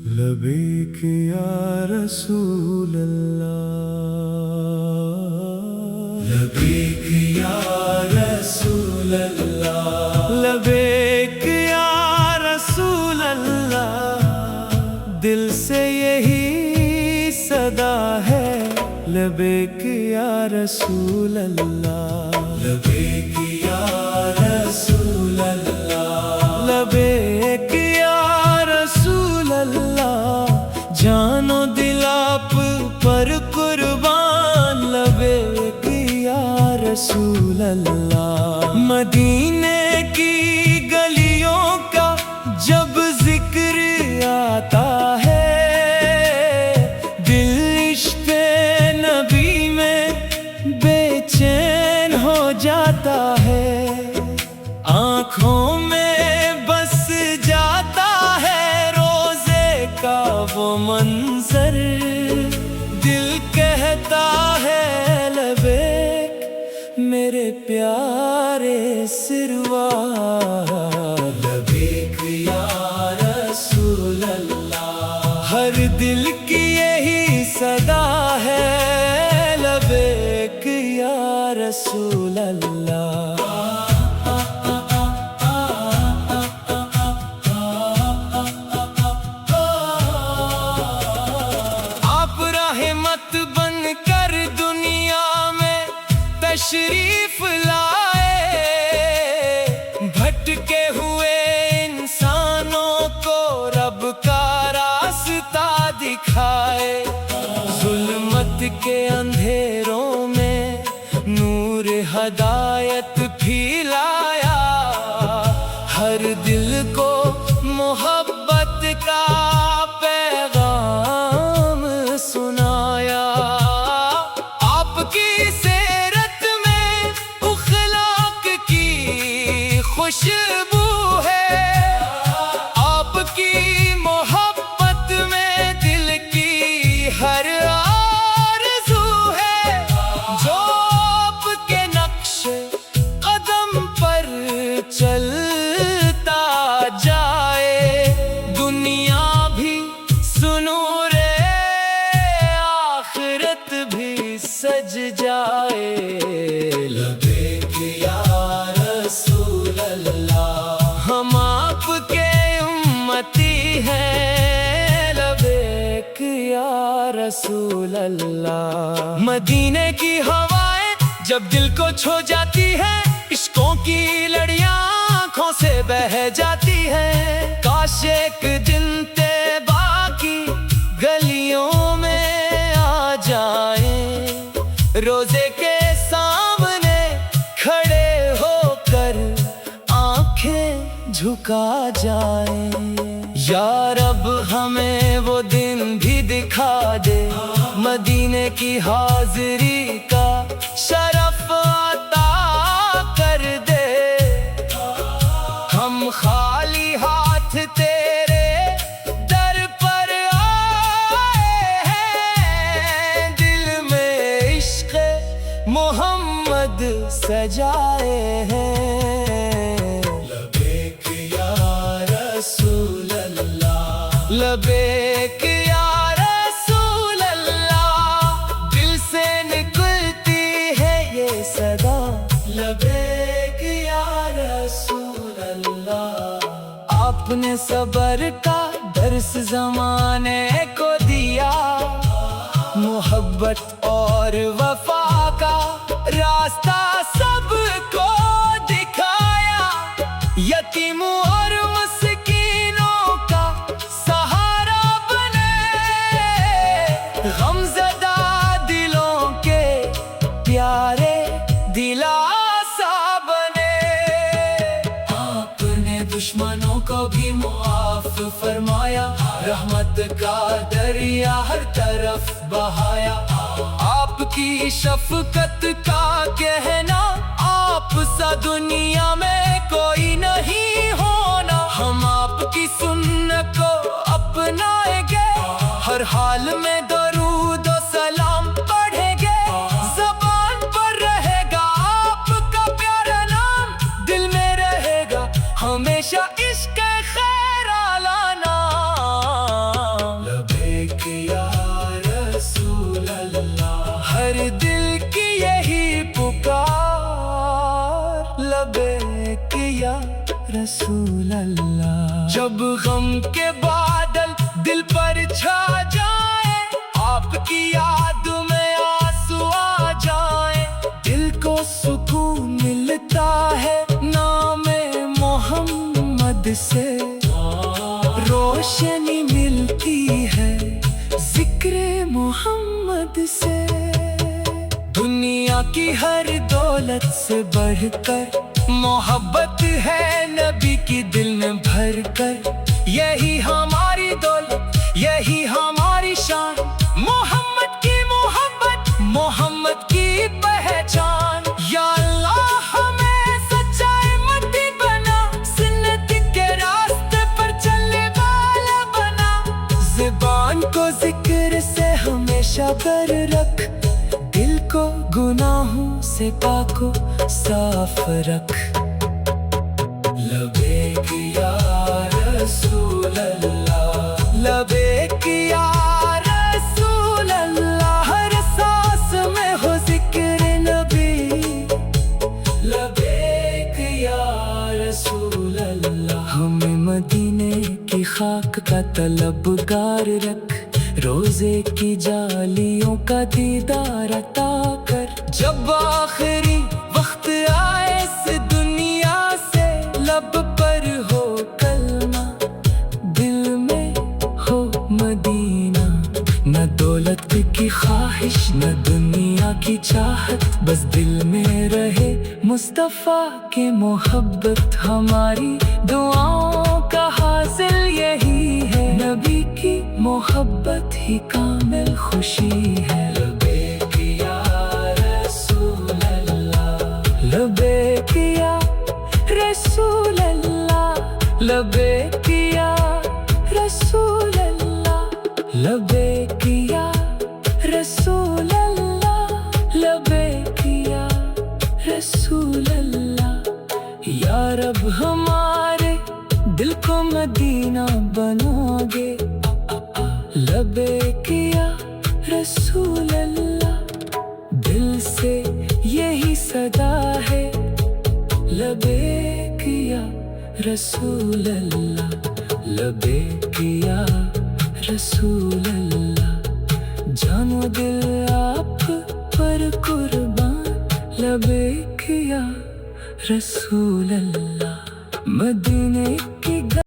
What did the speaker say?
لبیک یا رسول اللہ، لبیک یا رسول اللہ، لبیک یا رسول اللہ، دل سے یہی صدا ہے، لبیک یا رسول اللہ، لبیک یا رسول اللہ، لبیک یا رسول اللہ، جان و دل آپ پر قربان، لبیک یا رسول اللہ۔ مدینے کی گلیوں کا جب ذکر آتا ہے، دل عشق نبی میں بے چین ہو جاتا ہے، آنکھوں میں بس جاتا ہے روزے کا وہ منظر، دل کہتا ہے لبیک میرے پیارے سرور، لبیک یا رسول اللہ، ہر دل کی یہی صدا ہے، لبیک یا رسول اللہ۔ آپ رحمت بن کر دنیا میں تشریف لائے، بھٹکے ہوئے انسانوں کو رب کا راستہ دکھائے، ظلمت کے اندھیروں میں نور ہدایت پھیلایا، ہر دل کو محبت کا پیغام سنایا، آپ کی سیرت میں اخلاق کی خوشبو ہے، آپ کی محبت میں دل کی ہر آرزو ہے، جو آپ کے نقش قدم پر چلتا جائے، دنیا بھی سنور آخرت بھی سج جائے، لبیک یا رسول اللہ، ہم آپ کے امتی ہیں، لبیک یا رسول اللہ۔ مدینے کی ہوائیں جب دل کو چھو جاتی ہے، عشقوں کی لڑیاں آنکھوں سے بہہ جاتی ہے، کاش ایک دن طیبہ کی گلیوں میں آ جائیں، روزے کے سامنے کھڑے ہو کر آنکھیں جھکا جائیں، یا رب ہمیں وہ دن بھی دکھا دے، مدینے کی حاضری کا شرف عطا کر دے، ہم خالی ہاتھ تیرے در پر آئے ہیں، دل میں عشق محمد سجائے ہیں، لبیک یا رسول اللہ، لبیک یا رسول اللہ، دل سے نکلتی ہے یہ صدا، لبیک یا رسول اللہ۔ آپ نے صبر کا درس زمانے کو دیا، محبت اور وفا کا راستہ سب کو دکھایا، یتیموں اور مسکینوں کا سہارا بنے، غمزدہ دلوں کے پیارے دلاسا بنے، آپ نے دشمنوں کو بھی معاف فرمایا، رحمت کا دریا ہر طرف بہایا، آپ کی شفقت کا کہنا، آپ سا دنیا میں کوئی نہیں ہونا، ہم آپ کی سنت کو اپنائیں گے، ہر حال میں درود و سلام پڑھیں گے، زبان پر رہے گا آپ کا پیارا نام، دل میں رہے گا ہمیشہ عشق خیر آلہ اللہ. جب غم کے بادل دل پر چھا جائے، آپ کی یاد میں آنسو آ جائیں، دل کو سکون ملتا ہے نام محمد سے، روشنی ملتی ہے ذکر محمد سے. دنیا کی ہر دولت سے بڑھ کر محبت ہے نبی کی دل میں بھر کر. یہی ہماری دولت، یہی ہماری شان، محمد کی محبت، محمد کی پہچان. یا اللہ ہمیں سچائی متی بنا، سنت کے راستے پر چلنے والا بنا. زبان کو ذکر سے ہمیشہ پر رکھ، دل کو گناہوں سے پاک و صاف رکھ. لبیک یا رسول اللہ، لبیک یا رسول اللہ، ہر سانس میں ہو ذکر نبی. لبیک یا رسول اللہ. ہمیں مدینے کی خاک کا طلبگار رکھ، روزے کی جالیوں کا دیدار عطا کر. جب آخری وقت آئے اس دنیا سے، لب پر ہو کلمہ، دل میں ہو مدینہ. نہ دولت کی خواہش، نہ دنیا کی چاہت، بس دل میں رہے مصطفیٰ کی محبت. ہماری دعاؤں کا حاصل یہی ہے، نبی کی محبت ہی کامل خوشی ہے. لبیک یا رسول اللہ، لبیک یا رسول اللہ، لبیک یا رسول اللہ، لبیک یا رسول اللہ، لبیک یا رسول اللہ. یا رب ہمارے دل کو مدینہ بنا گے، لبیک یا رسول اللہ. دل سے یہی صدا ہے، لبیک یا رسول اللہ، لبیک یا رسول اللہ. جان و دل آپ پر قربان، لبیک یا رسول اللہ. مدینے